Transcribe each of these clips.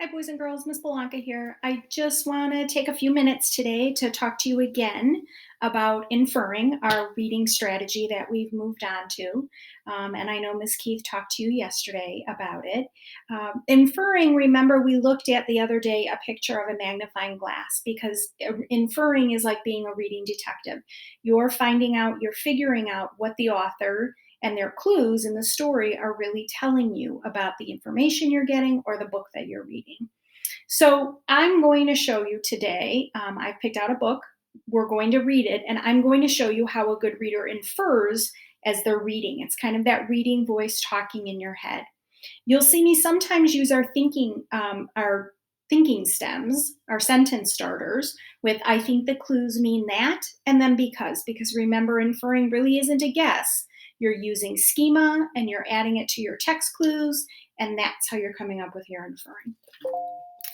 Hi, boys and girls. Miss Belanca here. I just want to take a few minutes today to talk to you again about Inferring, our reading strategy that we've moved on to. And I know Miss Keith talked to you yesterday about it. Inferring, remember, we looked at the other day a picture of a magnifying glass because inferring is like being a reading detective. You're figuring out what the author and their clues in the story are really telling you about the information you're getting or the book that you're reading. So I'm going to show you today. I've picked out a book. We're going to read it, and I'm going to show you how a good reader infers as they're reading. It's kind of that reading voice talking in your head. You'll see me sometimes use our thinking stems, our sentence starters, with I think the clues mean that, and then because remember, inferring really isn't a guess. You're using schema and you're adding it to your text clues, and that's how you're coming up with your inferring.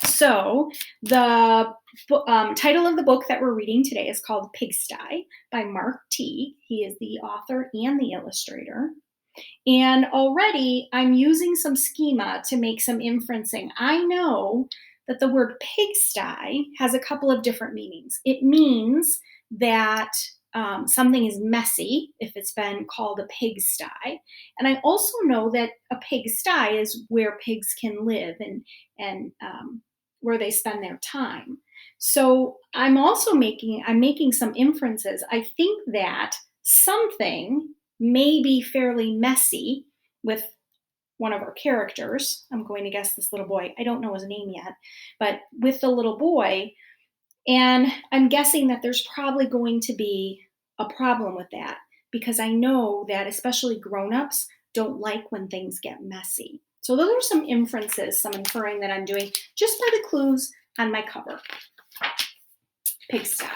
So the title of the book that we're reading today is called Pigsty by Mark T. He is the author and the illustrator. And already I'm using some schema to make some inferencing. I know that the word pigsty has a couple of different meanings. It means that something is messy if it's been called a pigsty. And I also know that a pigsty is where pigs can live and where they spend their time. So I'm making some inferences. I think that something may be fairly messy with one of our characters. I'm going to guess this little boy. I don't know his name yet, but with the little boy. And I'm guessing that there's probably going to be a problem with that because I know that especially grown-ups don't like when things get messy. So those are some inferences, some inferring that I'm doing just by the clues on my cover. Pigsty.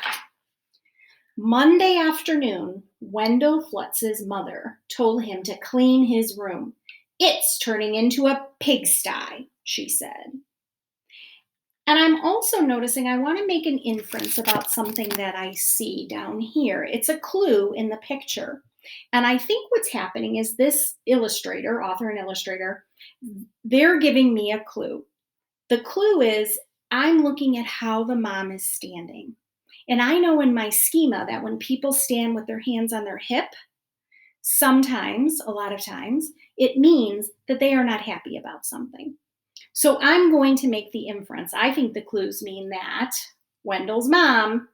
Monday afternoon, Wendell Flutz's mother told him to clean his room. It's turning into a pigsty, she said. And I'm also noticing I want to make an inference about something that I see down here. It's a clue in the picture. And I think what's happening is this illustrator, author and illustrator, they're giving me a clue. The clue is I'm looking at how the mom is standing. And I know in my schema that when people stand with their hands on their hip, sometimes, a lot of times, it means that they are not happy about something. So I'm going to make the inference. I think the clues mean that Wendell's mom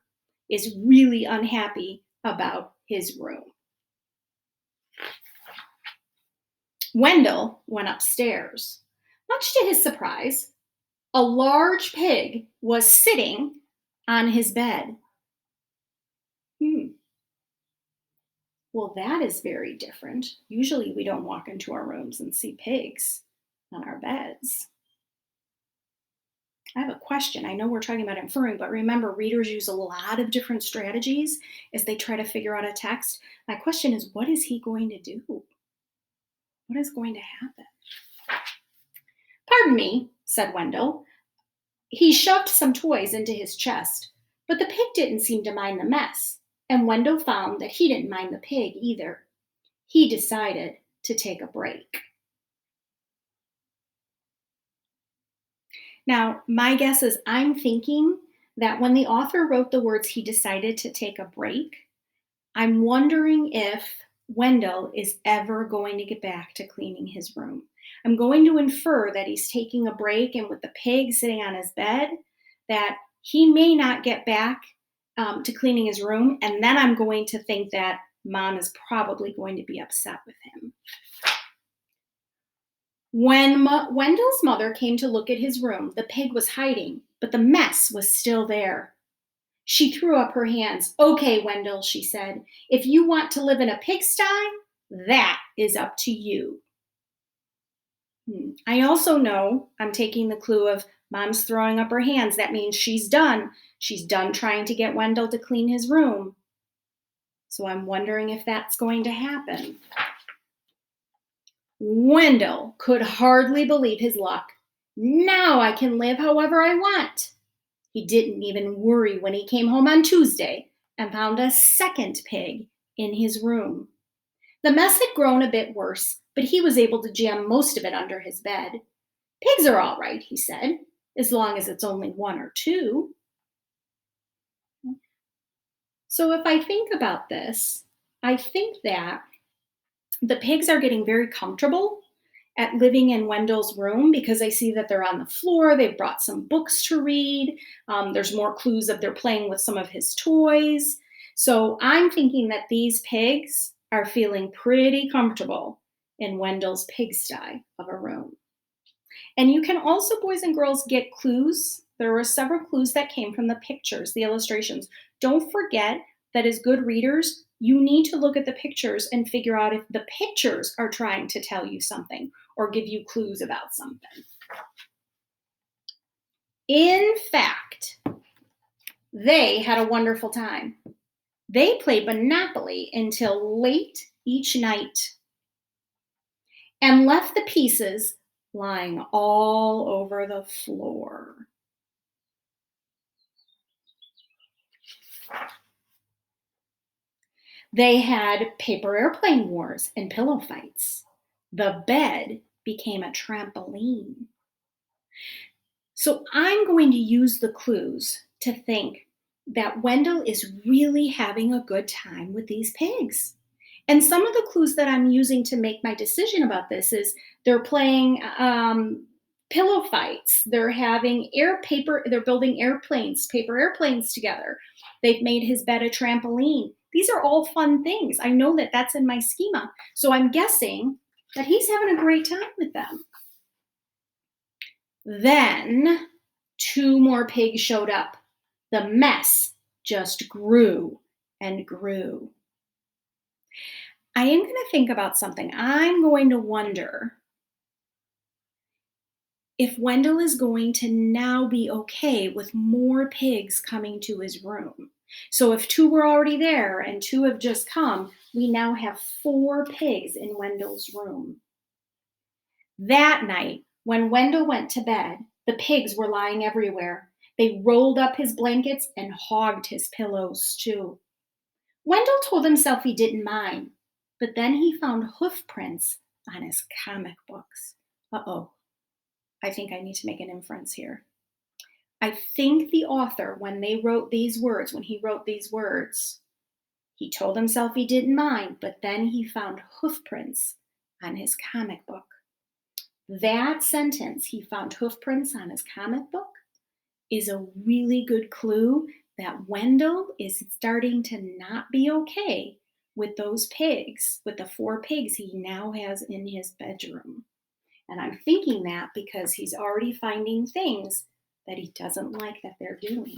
is really unhappy about his room. Wendell went upstairs. Much to his surprise, a large pig was sitting on his bed. Well, that is very different. Usually we don't walk into our rooms and see pigs on our beds. I have a question. I know we're talking about inferring, but remember, readers use a lot of different strategies as they try to figure out a text. My question is, what is he going to do? What is going to happen? Pardon me, said Wendell. He shoved some toys into his chest, but the pig didn't seem to mind the mess, and Wendell found that he didn't mind the pig either. He decided to take a break. Now, my guess is I'm thinking that when the author wrote the words he decided to take a break, I'm wondering if Wendell is ever going to get back to cleaning his room. I'm going to infer that he's taking a break, and with the pig sitting on his bed, that he may not get back to cleaning his room, and then I'm going to think that mom is probably going to be upset with him. When Wendell's mother came to look at his room, the pig was hiding, but the mess was still there. She threw up her hands. Okay, Wendell, she said, if you want to live in a pigsty, that is up to you. I also know I'm taking the clue of mom's throwing up her hands. That means she's done. She's done trying to get Wendell to clean his room. So I'm wondering if that's going to happen. Wendell could hardly believe his luck. Now I can live however I want. He didn't even worry when he came home on Tuesday and found a second pig in his room. The mess had grown a bit worse, but he was able to jam most of it under his bed. Pigs are all right, he said. as long as it's only one or two. So if I think about this, I think that the pigs are getting very comfortable at living in Wendell's room because I see that they're on the floor. They've brought some books to read. There's more clues that they're playing with some of his toys. So I'm thinking that these pigs are feeling pretty comfortable in Wendell's pigsty of a room. And you can also, boys and girls, get clues. There were several clues that came from the pictures, the illustrations. Don't forget that as good readers, you need to look at the pictures and figure out if the pictures are trying to tell you something or give you clues about something. In fact, they had a wonderful time. They played Monopoly until late each night and left the pieces lying all over the floor. They had paper airplane wars and pillow fights. The bed became a trampoline. So I'm going to use the clues to think that Wendell is really having a good time with these pigs. And some of the clues that I'm using to make my decision about this is they're playing pillow fights. They're having they're building airplanes, paper airplanes together. They've made his bed a trampoline. These are all fun things. I know that that's in my schema. So I'm guessing that he's having a great time with them. Then 2 more pigs showed up. The mess just grew and grew. I am going to think about something. I'm going to wonder if Wendell is going to now be okay with more pigs coming to his room. So if 2 were already there and 2 have just come, we now have 4 pigs in Wendell's room. That night, when Wendell went to bed, the pigs were lying everywhere. They rolled up his blankets and hogged his pillows too. Wendell told himself he didn't mind, but then he found hoof prints on his comic books. Uh-oh, I think I need to make an inference here. I think the author, when he wrote these words, he told himself he didn't mind, but then he found hoof prints on his comic book. That sentence, he found hoof prints on his comic book, is a really good clue that Wendell is starting to not be okay with those pigs, with the 4 pigs he now has in his bedroom. And I'm thinking that because he's already finding things that he doesn't like that they're doing.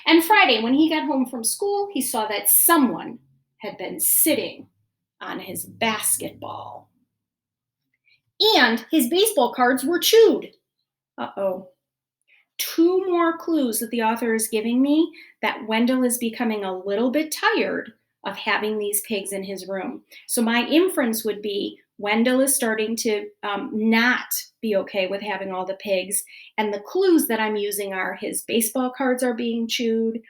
And Friday, when he got home from school, he saw that someone had been sitting on his basketball. And his baseball cards were chewed. Uh-oh. 2 more clues that the author is giving me that Wendell is becoming a little bit tired of having these pigs in his room. So my inference would be Wendell is starting to not be okay with having all the pigs. And the clues that I'm using are his baseball cards are being chewed.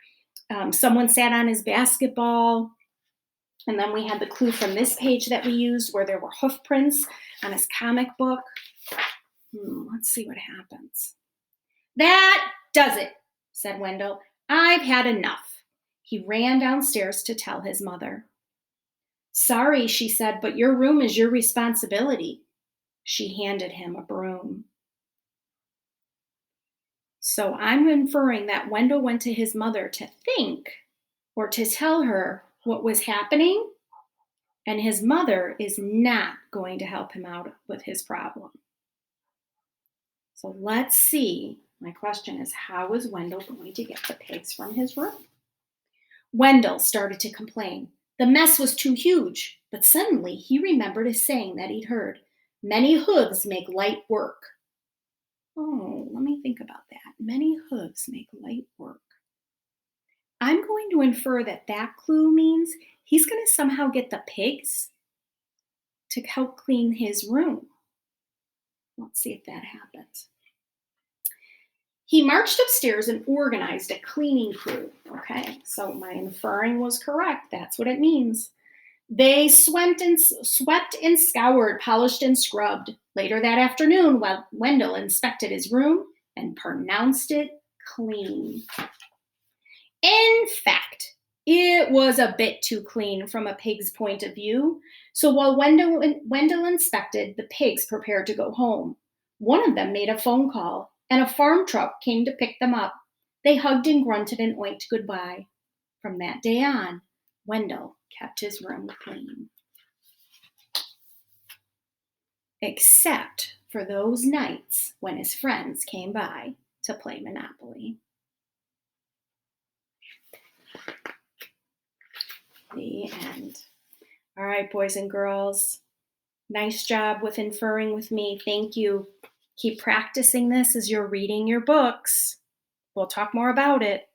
Someone sat on his basketball. And then we had the clue from this page that we used where there were hoof prints on his comic book. Let's see what happens. That does it, said Wendell. I've had enough. He ran downstairs to tell his mother. Sorry, she said, but your room is your responsibility. She handed him a broom. So I'm inferring that Wendell went to his mother to think or to tell her what was happening, and his mother is not going to help him out with his problem. So let's see. My question is, how is Wendell going to get the pigs from his room? Wendell started to complain. The mess was too huge, but suddenly he remembered a saying that he'd heard. Many hooves make light work. Oh, let me think about that. Many hooves make light work. I'm going to infer that that clue means he's going to somehow get the pigs to help clean his room. Let's see if that happens. He marched upstairs and organized a cleaning crew. Okay, so my inferring was correct. That's what it means. They swept and scoured, polished and scrubbed. Later that afternoon, while Wendell inspected his room, and pronounced it clean. In fact, it was a bit too clean from a pig's point of view. So while Wendell inspected, the pigs prepared to go home. One of them made a phone call, and a farm truck came to pick them up. They hugged and grunted and oinked goodbye. From that day on, Wendell kept his room clean. Except for those nights when his friends came by to play Monopoly. The end. All right, boys and girls. Nice job with inferring with me. Thank you. Keep practicing this as you're reading your books. We'll talk more about it.